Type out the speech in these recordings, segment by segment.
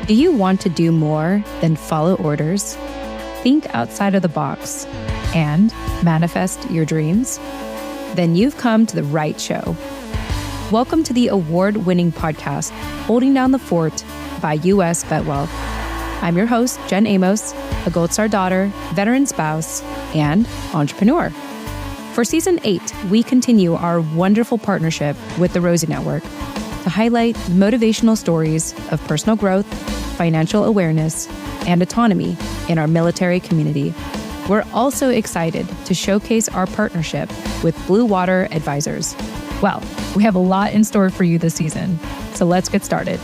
Do you want to do more than follow orders? Think outside of the box and manifest your dreams? Then you've come to the right show. Welcome to the award-winning podcast, Holding Down the Fort by U.S. VetWealth. I'm your host, Jen Amos, a Gold Star daughter, veteran spouse, and entrepreneur. For Season 8, we continue our wonderful partnership with the Rosie Network to highlight motivational stories of personal growth, financial awareness, and autonomy in our military community. We're also excited to showcase our partnership with Blue Water Advisors. Well, we have a lot in store for you this season, so let's get started.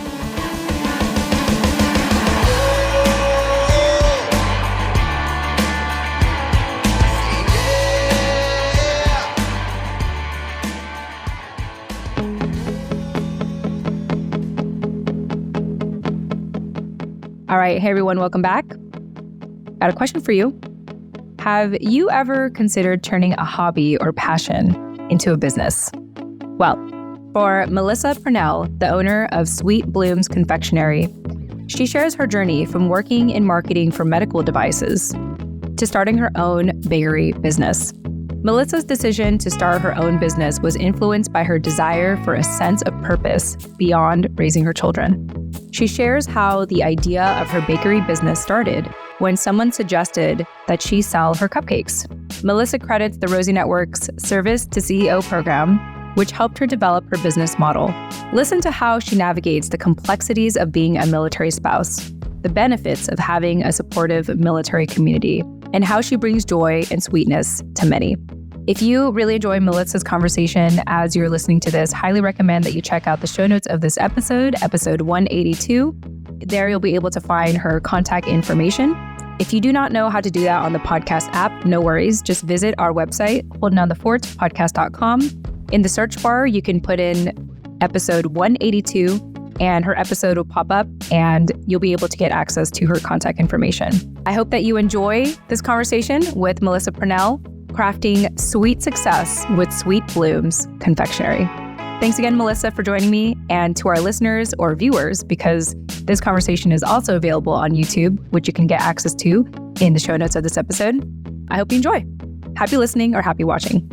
All right. Hey, everyone. Welcome back. Got a question for you. Have you ever considered turning a hobby or passion into a business? Well, for Melissa Purnell, the owner of Sweet Blooms Confectionary, she shares her journey from working in marketing for medical devices to starting her own bakery business. Melissa's decision to start her own business was influenced by her desire for a sense of purpose beyond raising her children. She shares how the idea of her bakery business started when someone suggested that she sell her cupcakes. Melissa credits the Rosie Network's Service to CEO program, which helped her develop her business model. Listen to how she navigates the complexities of being a military spouse, the benefits of having a supportive military community, and how she brings joy and sweetness to many. If you really enjoy Melissa's conversation as you're listening to this, highly recommend that you check out the show notes of this episode 182. There you'll be able to find her contact information. If you do not know how to do that on the podcast app, no worries. Just visit our website, holdingdownthefortpodcast.com. In the search bar, you can put in episode 182 and her episode will pop up and you'll be able to get access to her contact information. I hope that you enjoy this conversation with Melissa Purnell, crafting sweet success with Sweet Blooms Confectionary. Thanks again, Melissa, for joining me, and to our listeners or viewers, because this conversation is also available on YouTube, which you can get access to in the show notes of this episode. I hope you enjoy. Happy listening or happy watching.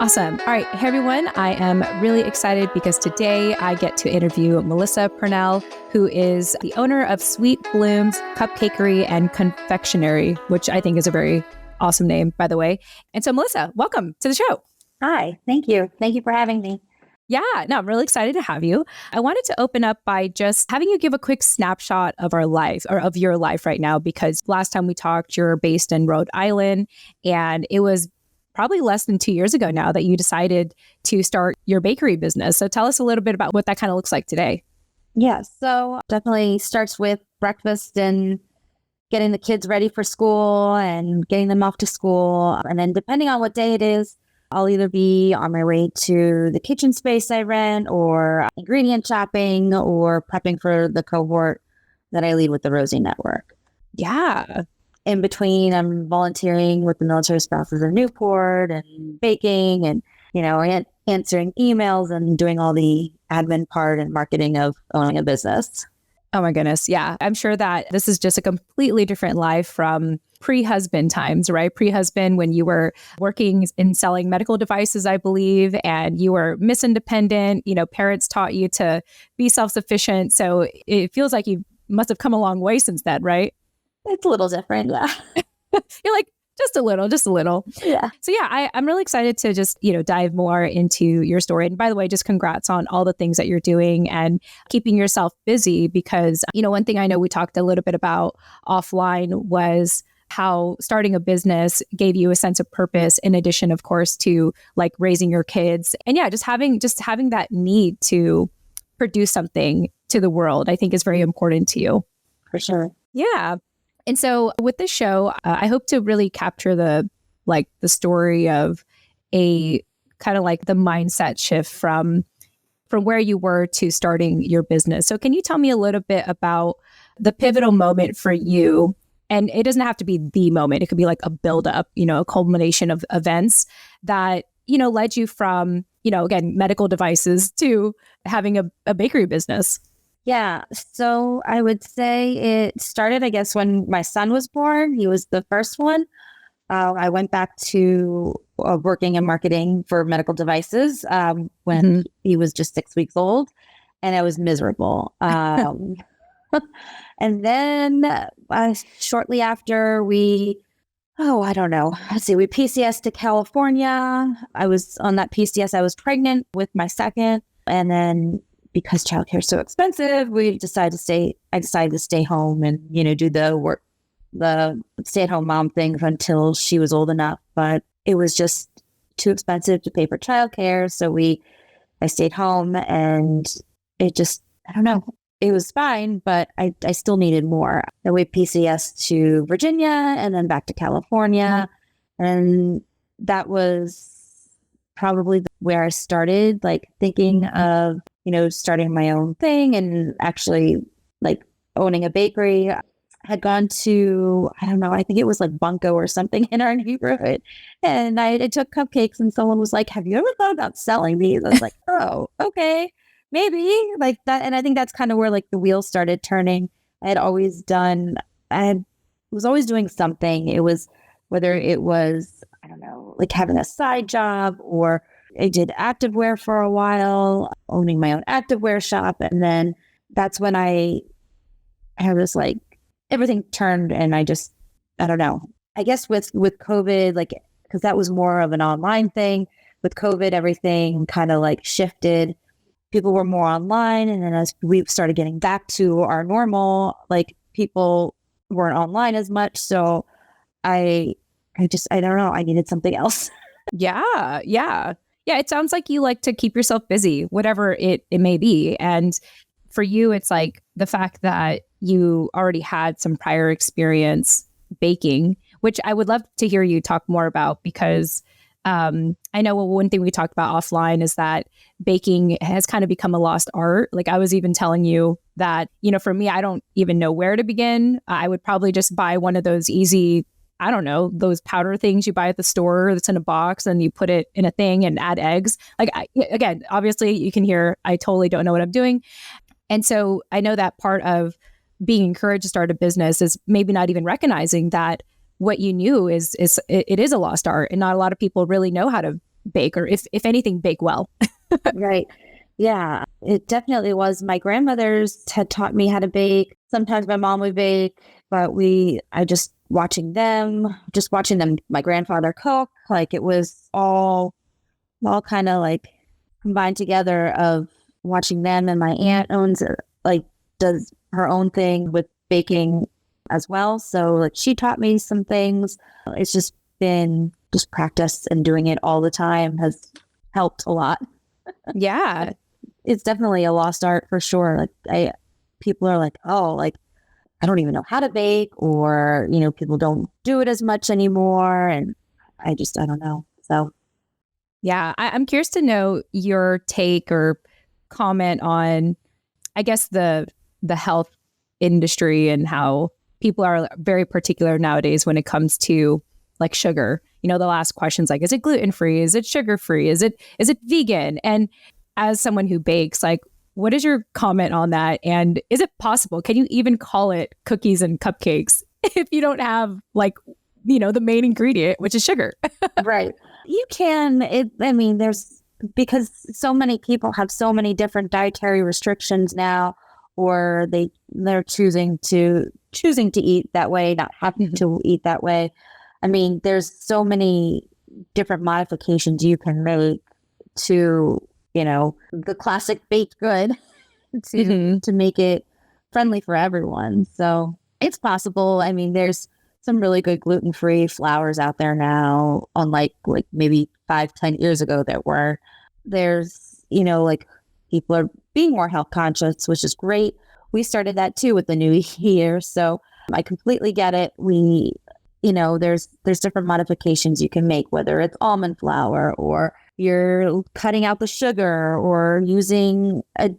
Awesome. All right. Hey, everyone. I am really excited because today I get to interview Melissa Purnell, who is the owner of Sweet Blooms Cupcakery and Confectionary, which I think is a very awesome name, by the way. And so, Melissa, welcome to the show. Hi. Thank you. Thank you for having me. Yeah, no, I'm really excited to have you. I wanted to open up by just having you give a quick snapshot of our life or of your life right now, because last time we talked, you're based in Rhode Island, and it was probably less than 2 years ago now that you decided to start your bakery business. So tell us a little bit about what that kind of looks like today. Yeah, so definitely starts with breakfast and getting the kids ready for school and getting them off to school. And then depending on what day it is, I'll either be on my way to the kitchen space I rent or ingredient shopping or prepping for the cohort that I lead with the Rosie Network. Yeah. In between, I'm volunteering with the Military Spouses of Newport and baking and, answering emails and doing all the admin part and marketing of owning a business. Oh my goodness. Yeah. I'm sure that this is just a completely different life from pre-husband times, right? Pre-husband, when you were working in selling medical devices, I believe, and you were Miss Independent, parents taught you to be self-sufficient. So it feels like you must have come a long way since then, right? It's a little different, yeah. You're like, just a little. Yeah. So yeah, I'm really excited to just, dive more into your story. And by the way, just congrats on all the things that you're doing and keeping yourself busy, because, one thing I know we talked a little bit about offline was how starting a business gave you a sense of purpose, in addition, of course, to like raising your kids. And yeah, just having that need to produce something to the world, I think is very important to you. For sure. Yeah. And so with this show, I hope to really capture the story of a kind of like the mindset shift from where you were to starting your business. So can you tell me a little bit about the pivotal moment for you? And it doesn't have to be the moment. It could be like a buildup, a culmination of events that, led you from, again, medical devices to having a bakery business? Yeah. So I would say it started, I guess, when my son was born. He was the first one. I went back to working in marketing for medical devices when he was just 6 weeks old, and I was miserable. And then shortly after I don't know. Let's see, we PCS to California. I was on that PCS. I was pregnant with my second. And then because childcare is so expensive, I decided to stay home and, do the stay-at-home mom thing until she was old enough. But it was just too expensive to pay for childcare. So I stayed home, and it just, I don't know. It was fine, but I still needed more. Then we PCS to Virginia and then back to California. And that was probably where I started like thinking of, starting my own thing and actually like owning a bakery. I had gone to, I don't know, I think it was like Bunko or something in our neighborhood. And I took cupcakes, and someone was like, "Have you ever thought about selling these?" I was like, "Oh, okay. Maybe," like that. And I think that's kind of where like the wheels started turning. I was always doing something. It was, whether it was, I don't know, like having a side job, or I did activewear for a while, owning my own activewear shop. And then that's when I was like, everything turned, and I don't know. I guess with COVID, like, because that was more of an online thing. With COVID, everything kind of like shifted. People were more online. And then as we started getting back to our normal, like people weren't online as much. So I don't know. I needed something else. Yeah. Yeah. Yeah. It sounds like you like to keep yourself busy, whatever it may be. And for you, it's like the fact that you already had some prior experience baking, which I would love to hear you talk more about, because I know one thing we talked about offline is that baking has kind of become a lost art. Like I was even telling you that, for me, I don't even know where to begin. I would probably just buy one of those easy, I don't know, those powder things you buy at the store that's in a box, and you put it in a thing and add eggs. Like, again, obviously you can hear, I totally don't know what I'm doing. And so I know that part of being encouraged to start a business is maybe not even recognizing that what you knew is it is a lost art, and not a lot of people really know how to bake, or if anything, bake well. Right. Yeah, it definitely was. My grandmothers had taught me how to bake. Sometimes my mom would bake, but just watching them, my grandfather cook, like it was all kind of like combined together of watching them. And my aunt does her own thing with baking as well. So like she taught me some things. It's just been practice, and doing it all the time has helped a lot. Yeah. It's definitely a lost art for sure. Like people are like, "Oh, like I don't even know how to bake," or, people don't do it as much anymore. And I don't know. So Yeah. I'm curious to know your take or comment on, I guess, the health industry and how people are very particular nowadays when it comes to like sugar. They'll ask questions like, is it gluten-free? Is it sugar-free? Is it vegan? And as someone who bakes, like, what is your comment on that? And is it possible? Can you even call it cookies and cupcakes if you don't have like, the main ingredient, which is sugar? Right. You can, because so many people have so many different dietary restrictions now, or they're choosing to eat that way, not having to eat that way. There's so many different modifications you can make to, the classic baked good to make it friendly for everyone. So it's possible. There's some really good gluten-free flours out there now, unlike like maybe 5-10 years ago there's, like people are being more health conscious, which is great. We started that too with the new year. So I completely get it. There's different modifications you can make, whether it's almond flour, or you're cutting out the sugar, or using a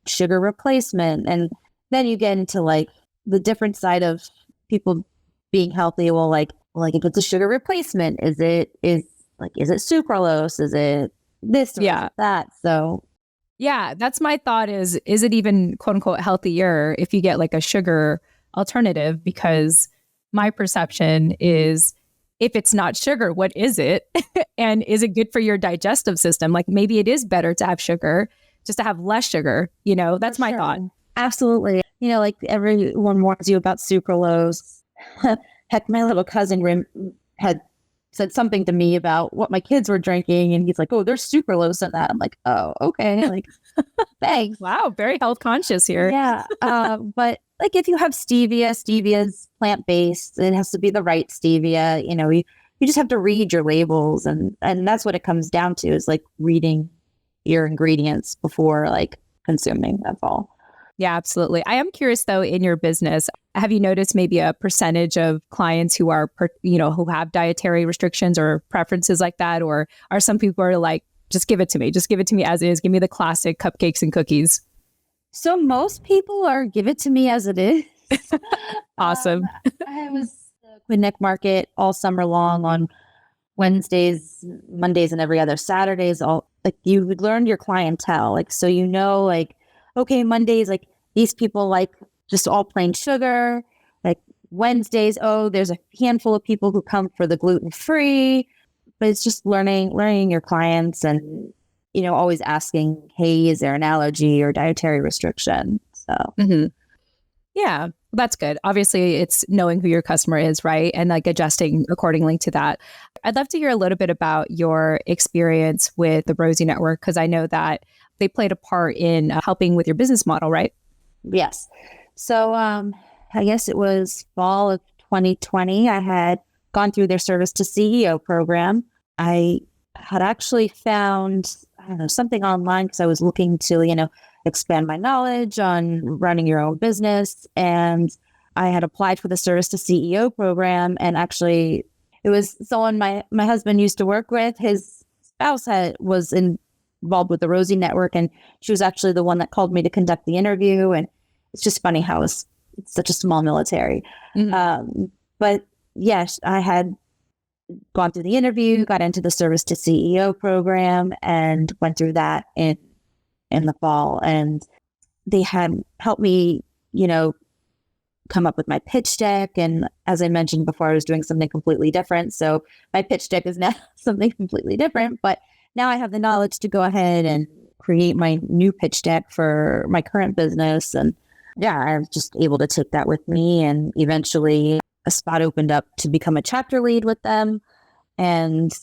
sugar replacement. And then you get into like the different side of people being healthy. Well, like if it's a sugar replacement, is it sucralose? Is it this or is Yeah. it that? So Yeah, that's my thought is it even quote unquote healthier if you get like a sugar alternative? Because my perception is if it's not sugar, what is it? And is it good for your digestive system? Like maybe it is better to have sugar, just to have less sugar, that's for my sure. thought. Absolutely. Like everyone warns you about sucralose. Heck, my little cousin had said something to me about what my kids were drinking, and he's like, "Oh, there's sucralose in that." I'm like, "Oh, okay." Like, thanks. Wow, very health conscious here. Yeah. But like if you have stevia's plant-based. It has to be the right stevia. You just have to read your labels, and that's what it comes down to, is like reading your ingredients before like consuming. That's all. Yeah, absolutely. I am curious though, in your business, have you noticed maybe a percentage of clients who are, who have dietary restrictions or preferences like that? Or are some people are like, just give it to me as is. Give me the classic cupcakes and cookies. So most people are give it to me as it is. Awesome. I was at the Quinnick Market all summer long on Wednesdays, Mondays, and every other Saturdays. All like you would learn your clientele, like so like okay, Mondays like these people like just all plain sugar. Like Wednesdays, oh, there's a handful of people who come for the gluten-free. But it's just learning your clients and always asking, hey, is there an allergy or dietary restriction? So yeah, that's good. Obviously, it's knowing who your customer is, right? And like adjusting accordingly to that. I'd love to hear a little bit about your experience with the Rosie Network, because I know that they played a part in helping with your business model, right? Yes. So I guess it was fall of 2020. I had gone through their service to CEO program. I had actually found, I don't know, something online because I was looking to, expand my knowledge on running your own business. And I had applied for the service to CEO program. And actually, it was someone my husband used to work with. His spouse was involved with the Rosie Network. And she was actually the one that called me to conduct the interview. And it's just funny how it's such a small military. But yes, I had gone through the interview, got into the service to CEO program, and went through that in the fall. And they had helped me, come up with my pitch deck. And as I mentioned before, I was doing something completely different. So my pitch deck is now something completely different. But now I have the knowledge to go ahead and create my new pitch deck for my current business. And yeah, I was just able to take that with me. And eventually a spot opened up to become a chapter lead with them. And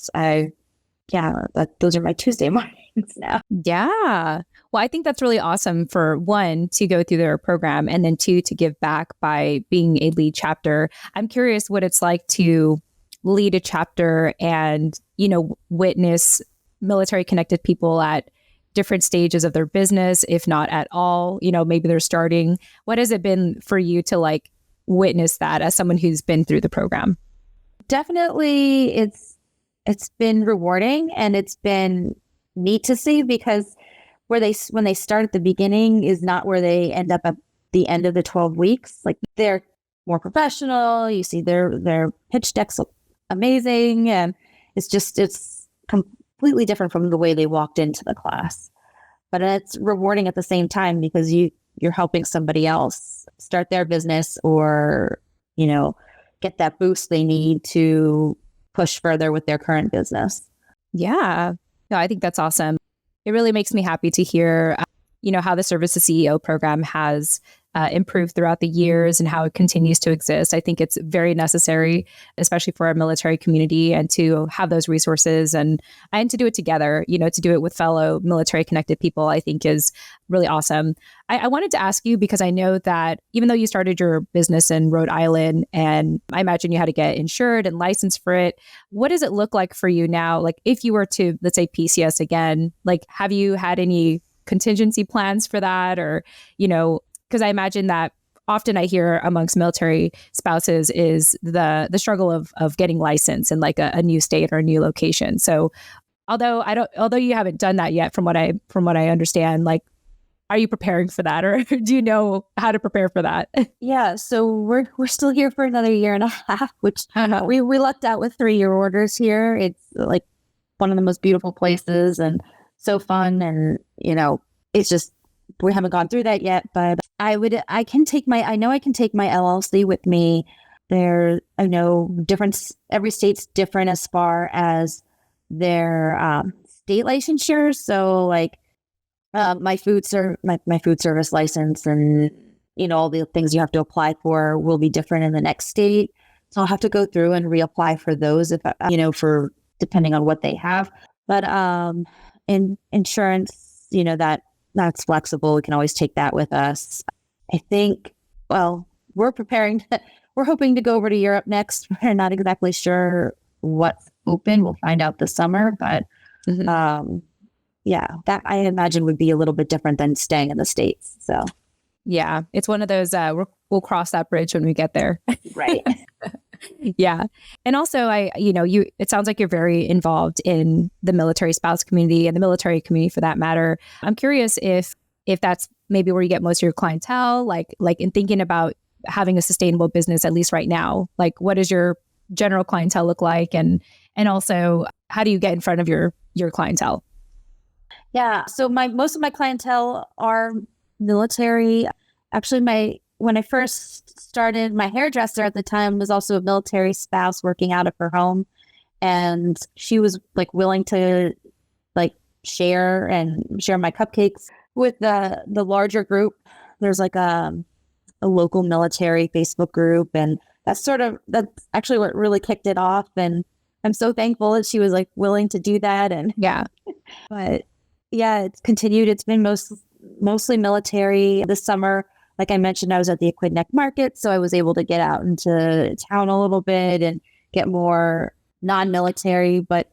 those are my Tuesday mornings now. Yeah. Well, I think that's really awesome for one, to go through their program, and then two, to give back by being a lead chapter. I'm curious what it's like to lead a chapter and, witness military connected people at different stages of their business, if not at all, maybe they're starting. What has it been for you to like witness that as someone who's been through the program? Definitely, it's been rewarding, and it's been neat to see, because when they start at the beginning is not where they end up at the end of the 12 weeks. Like they're more professional. You see their pitch decks look amazing, and it's completely different from the way they walked into the class. But it's rewarding at the same time, because you're helping somebody else start their business, or get that boost they need to push further with their current business. Yeah. No, I think that's awesome. It really makes me happy to hear, how the Service to CEO program has improved throughout the years and how it continues to exist. I think it's very necessary, especially for our military community, and to have those resources and to do it together, to do it with fellow military connected people, I think is really awesome. I wanted to ask you, because I know that even though you started your business in Rhode Island, and I imagine you had to get insured and licensed for it, what does it look like for you now? Like if you were to, let's say, PCS again, like have you had any contingency plans for that? Or, because I imagine that often I hear amongst military spouses is the struggle of getting licensed in like a new state or a new location. So although you haven't done that yet, from what I understand, like, are you preparing for that, or do you know how to prepare for that? Yeah, so we're still here for another year and a half, which we lucked out with 3-year orders here. It's like one of the most beautiful places and so fun. And, it's just, we haven't gone through that yet, but I can take my LLC with me. I know every state's different as far as their state licensure. So like my food service license and, all the things you have to apply for will be different in the next state. So I'll have to go through and reapply for those for depending on what they have. But in insurance, that's flexible. We can always take that with us. I think, well, we're hoping to go over to Europe next. We're not exactly sure what's open. We'll find out this summer, but that I imagine would be a little bit different than staying in the States. So yeah, it's one of those, we'll cross that bridge when we get there. Right. Yeah. And also it sounds like you're very involved in the military spouse community and the military community for that matter. I'm curious if that's maybe where you get most of your clientele, like in thinking about having a sustainable business, at least right now, like what does your general clientele look like? And also how do you get in front of your clientele? Yeah. So most of my clientele are military. Actually, when I first started, my hairdresser at the time was also a military spouse working out of her home. And she was like willing to like share my cupcakes with the larger group. There's like a local military Facebook group. And that's actually what really kicked it off. And I'm so thankful that she was like willing to do that. And yeah, but yeah, it's continued. It's been mostly military. This summer, like I mentioned, I was at the Aquidneck Market, so I was able to get out into town a little bit and get more non-military. But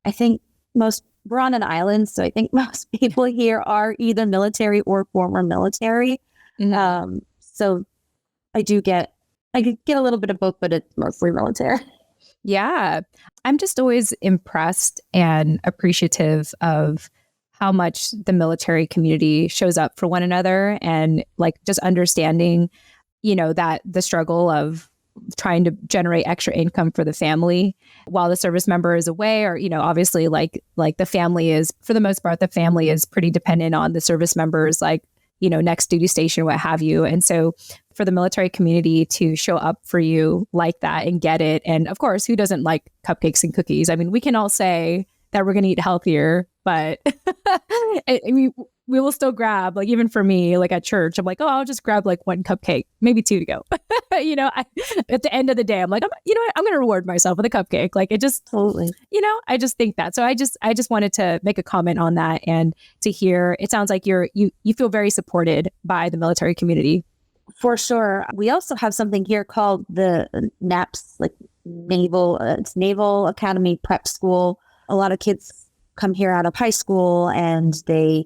I think we're on an island, so I think most people here are either military or former military. Mm-hmm. So I get a little bit of both, but it's mostly military. Yeah, I'm just always impressed and appreciative of how much the military community shows up for one another, and like just understanding, that the struggle of trying to generate extra income for the family while the service member is away, or, obviously like the family is, for the most part, the family is pretty dependent on the service members, like, next duty station, what have you. And so for the military community to show up for you like that and get it. And of course, who doesn't like cupcakes and cookies? I mean, we can all say that we're going to eat healthier, but I mean, we will still grab, like, even for me, like at church, I'm like, oh, I'll just grab like one cupcake, maybe two to go. At the end of the day, I'm like, I'm going to reward myself with a cupcake. Like it just, totally, I just think that. So I just wanted to make a comment on that, and to hear, it sounds like you feel very supported by the military community. For sure. We also have something here called the NAPS, like it's Naval Academy Prep School. A lot of kids come here out of high school and they,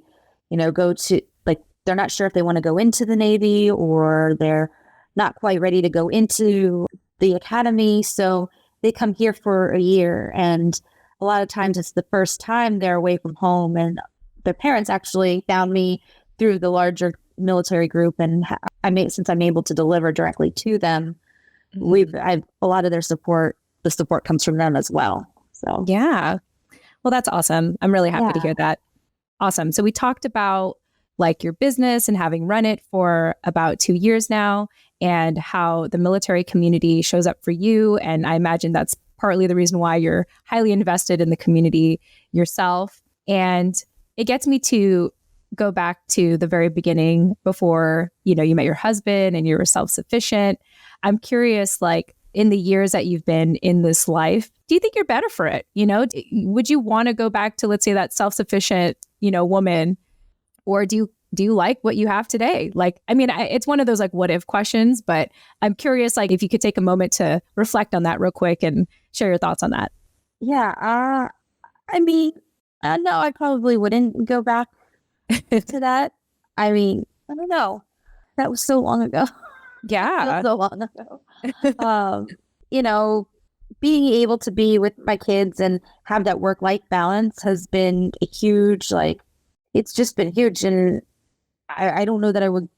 go to, like, they're not sure if they want to go into the Navy, or they're not quite ready to go into the academy. So they come here for a year, and a lot of times it's the first time they're away from home, and their parents actually found me through the larger military group. And since I'm able to deliver directly to them, I've a lot of their support, the support comes from them as well. So yeah. Well, that's awesome. I'm really happy to hear that. Awesome. So we talked about like your business and having run it for about 2 years now, and how the military community shows up for you. And I imagine that's partly the reason why you're highly invested in the community yourself. And it gets me to go back to the very beginning, before, you met your husband and you were self-sufficient. I'm curious, like, in the years that you've been in this life, do you think you're better for it? Would you want to go back to, let's say, that self-sufficient, woman, or do you like what you have today? Like, I mean, it's one of those like what if questions, but I'm curious, like, if you could take a moment to reflect on that real quick and share your thoughts on that. Yeah. I mean, no, I probably wouldn't go back to that. I mean, I don't know. That was so long ago. Yeah. So long ago. Being able to be with my kids and have that work-life balance has been a huge, it's just been huge. And I don't know that I don't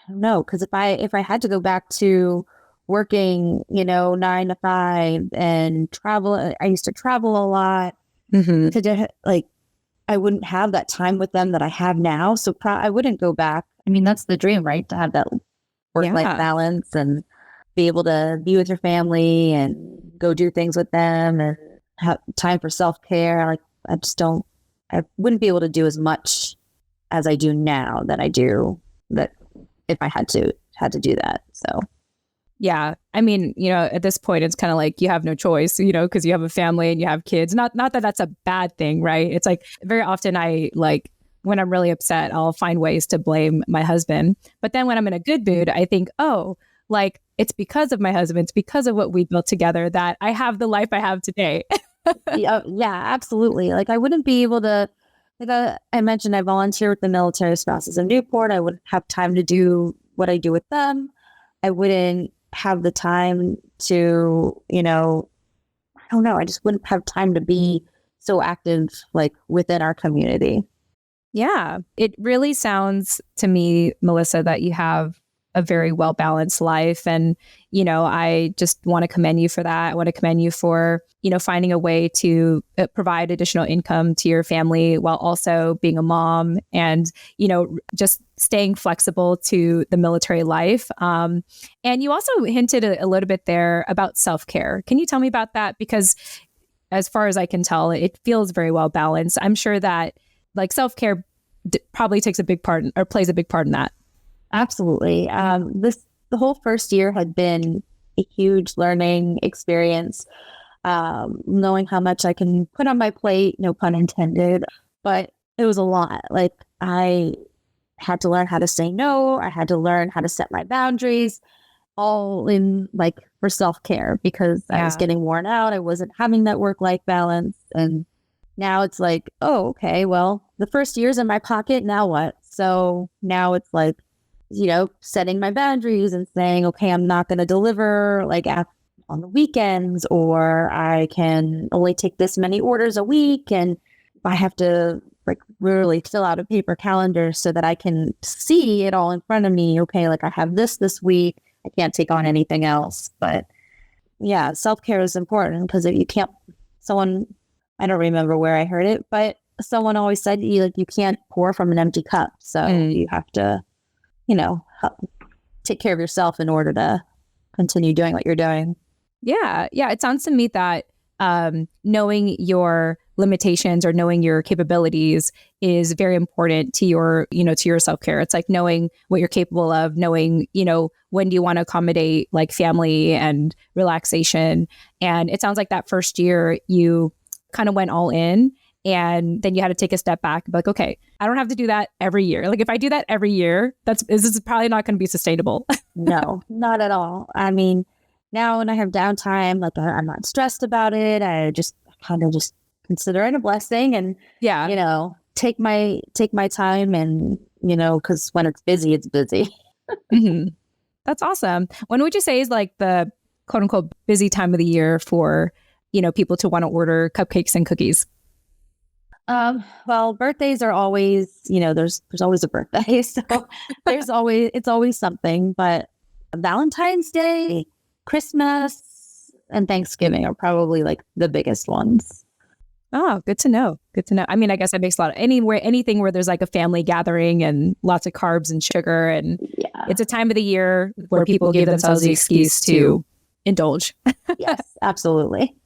know. Cause if I had to go back to working, 9 to 5 and travel, I used to travel a lot. Mm-hmm. like I wouldn't have that time with them that I have now. So I wouldn't go back. I mean, that's the dream, right? To have that work-life balance and be able to be with your family and go do things with them and have time for self-care. Like I wouldn't be able to do as much as I do now that I do that if I had to do that. So yeah, I mean, at this point, it's kind of like you have no choice, because you have a family and you have kids. Not that that's a bad thing, right? It's like very often when I'm really upset, I'll find ways to blame my husband. But then when I'm in a good mood, I think, oh, like it's because of my husband, it's because of what we built together that I have the life I have today. yeah, absolutely. Like I wouldn't be able to, I mentioned I volunteer with the Military Spouses of Newport. I wouldn't have time to do what I do with them. I wouldn't have the time to, I don't know. I just wouldn't have time to be so active, like within our community. Yeah, it really sounds to me, Melissa, that you have a very well-balanced life. And, I just want to commend you for that. I want to commend you for, finding a way to provide additional income to your family while also being a mom and, just staying flexible to the military life. And you also hinted a little bit there about self-care. Can you tell me about that? Because as far as I can tell, it feels very well balanced. I'm sure that like self-care probably takes a big part or plays a big part in that. Absolutely. The whole first year had been a huge learning experience, knowing how much I can put on my plate, no pun intended, but it was a lot. Like I had to learn how to say no. I had to learn how to set my boundaries, all in like for self-care because I was getting worn out. I wasn't having that work-life balance. And now it's like, oh, okay, well, the first year's in my pocket. Now what? So now it's like, setting my boundaries and saying, okay, I'm not going to deliver like on the weekends, or I can only take this many orders a week. And I have to like really fill out a paper calendar so that I can see it all in front of me. Okay, like I have this week. I can't take on anything else. But yeah, self-care is important because if you can't, I don't remember where I heard it, but someone always said you can't pour from an empty cup. So you have to, take care of yourself in order to continue doing what you're doing. Yeah. Yeah. It sounds to me that knowing your limitations or knowing your capabilities is very important to your, to your self-care. It's like knowing what you're capable of, knowing, when do you want to accommodate like family and relaxation. And it sounds like that first year you kind of went all in. And then you had to take a step back and be like, okay, I don't have to do that every year. Like if I do that every year, this is probably not going to be sustainable. No, not at all. I mean, now when I have downtime, like I'm not stressed about it. I just kind of just consider it a blessing and, take my time and, because when it's busy, it's busy. Mm-hmm. That's awesome. When would you say is like the quote unquote busy time of the year for, people to want to order cupcakes and cookies? Well, birthdays are always, there's always a birthday. So it's always something, but Valentine's Day, Christmas, and Thanksgiving are probably like the biggest ones. Oh, good to know. Good to know. I mean, I guess it makes a lot of anything where there's like a family gathering and lots of carbs and sugar. And it's a time of the year where people give themselves the excuse to indulge. Yes, absolutely.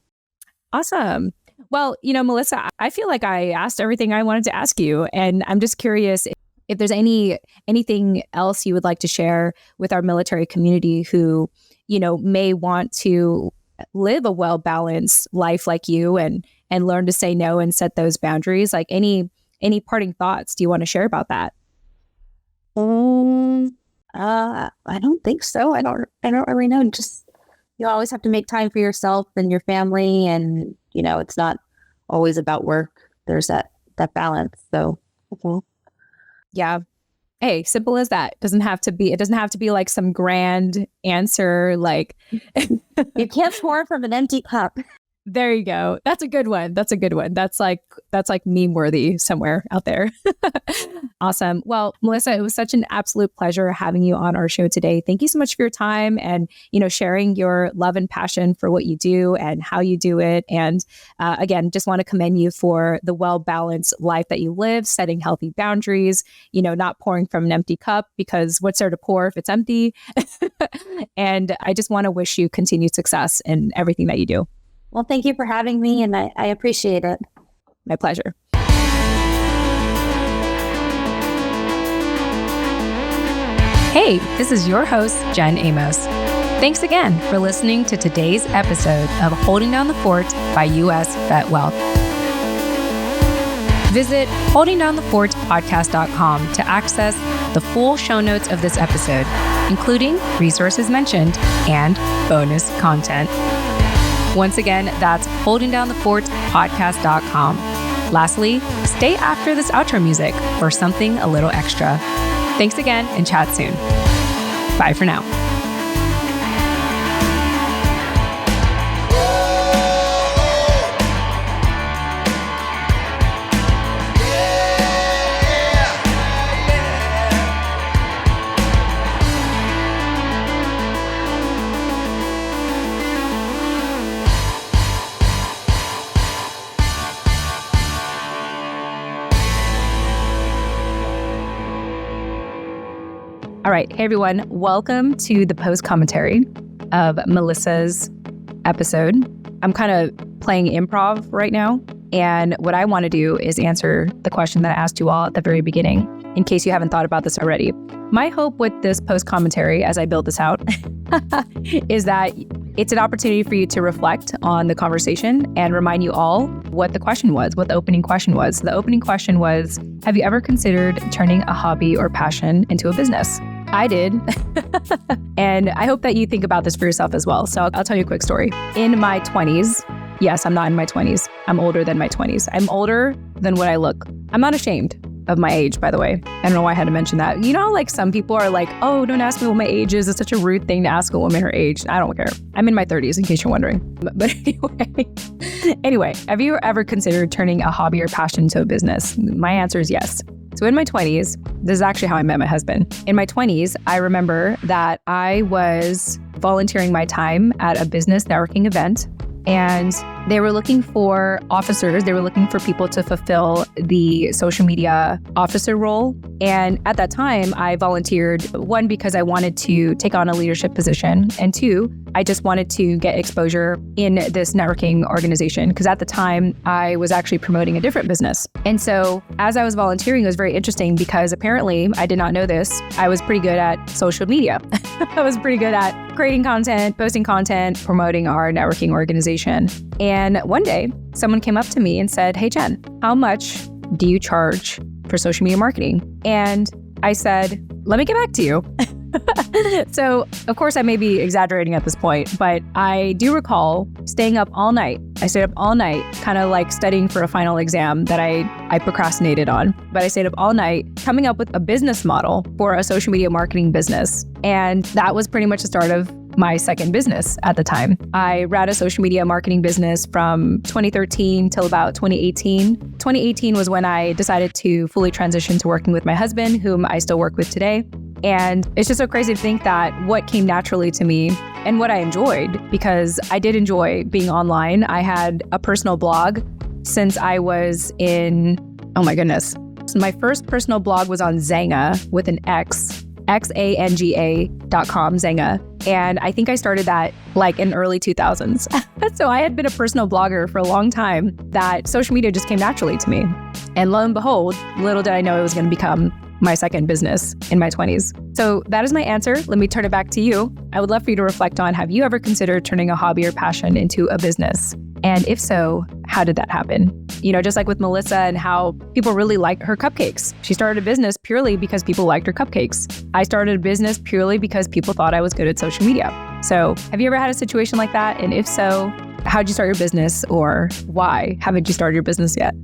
Awesome. Well, Melissa, I feel like I asked everything I wanted to ask you. And I'm just curious if there's anything else you would like to share with our military community who, may want to live a well-balanced life like you and learn to say no and set those boundaries. Like any parting thoughts do you want to share about that? I don't think so. I don't really know. Just, you always have to make time for yourself and your family. And, it's not always about work. There's that balance. So, yeah. Hey, simple as that. It doesn't have to be like some grand answer. Like you can't pour from an empty cup. There you go. That's a good one. That's a good one. That's like meme worthy somewhere out there. Awesome. Well, Melissa, it was such an absolute pleasure having you on our show today. Thank you so much for your time and, sharing your love and passion for what you do and how you do it. And again, just want to commend you for the well-balanced life that you live, setting healthy boundaries, not pouring from an empty cup, because what's there to pour if it's empty? And I just want to wish you continued success in everything that you do. Well, thank you for having me, and I appreciate it. My pleasure. Hey, this is your host, Jen Amos. Thanks again for listening to today's episode of Holding Down the Fort by US VetWealth. Visit holdingdownthefortpodcast.com to access the full show notes of this episode, including resources mentioned and bonus content. Once again, that's holdingdownthefortpodcast.com. Lastly, stay after this outro music for something a little extra. Thanks again and chat soon. Bye for now. All right. Hey, everyone. Welcome to the post commentary of Melissa's episode. I'm kind of playing improv right now. And what I want to do is answer the question that I asked you all at the very beginning, in case you haven't thought about this already. My hope with this post commentary, as I build this out, is that it's an opportunity for you to reflect on the conversation and remind you all what the question was, what the opening question was. The opening question was, have you ever considered turning a hobby or passion into a business? I did. And I hope that you think about this for yourself as well. So I'll tell you a quick story. In my 20s, yes, I'm not in my 20s. I'm older than my 20s. I'm older than what I look. I'm not ashamed of my age, by the way. I don't know why I had to mention that. Like some people are like, oh, don't ask me what my age is. It's such a rude thing to ask a woman her age. I don't care. I'm in my 30s, in case you're wondering. But anyway, have you ever considered turning a hobby or passion into a business? My answer is yes. So in my 20s, this is actually how I met my husband. In my 20s, I remember that I was volunteering my time at a business networking event, and they were looking for officers. They were looking for people to fulfill the social media officer role. And at that time, I volunteered, one, because I wanted to take on a leadership position, and two, I just wanted to get exposure in this networking organization, because at the time, I was actually promoting a different business. And so as I was volunteering, it was very interesting because apparently, I did not know this, I was pretty good at social media. I was pretty good at creating content, posting content, promoting our networking organization. And one day, someone came up to me and said, hey, Jen, how much do you charge for social media marketing? And I said, let me get back to you. So, of course, I may be exaggerating at this point, but I do recall staying up all night. I stayed up all night, kind of like studying for a final exam that I procrastinated on. But I stayed up all night coming up with a business model for a social media marketing business. And that was pretty much the start of my second business at the time. I ran a social media marketing business from 2013 till about 2018. 2018 was when I decided to fully transition to working with my husband, whom I still work with today. And it's just so crazy to think that what came naturally to me and what I enjoyed, because I did enjoy being online. I had a personal blog since I was in, oh my goodness. So my first personal blog was on Xanga with an X, xanga.com, Xanga. And I think I started that like in early 2000s. So I had been a personal blogger for a long time that social media just came naturally to me. And lo and behold, little did I know it was going to become my second business in my 20s. So that is my answer. Let me turn it back to you. I would love for you to reflect on, have you ever considered turning a hobby or passion into a business? And if so, how did that happen? Just like with Melissa and how people really liked her cupcakes. She started a business purely because people liked her cupcakes. I started a business purely because people thought I was good at social media. So have you ever had a situation like that? And if so, how'd you start your business, or why haven't you started your business yet?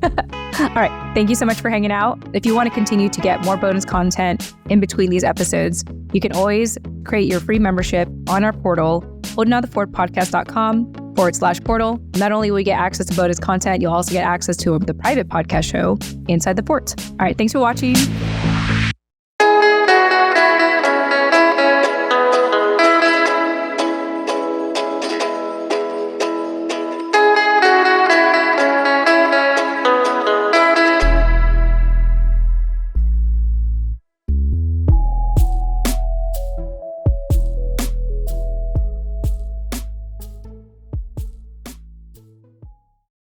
All right. Thank you so much for hanging out. If you want to continue to get more bonus content in between these episodes, you can always create your free membership on our portal, holdingdownthefortpodcast.com fort.com/portal. Not only will you get access to bonus content, you'll also get access to the private podcast show inside the fort. All right, thanks for watching.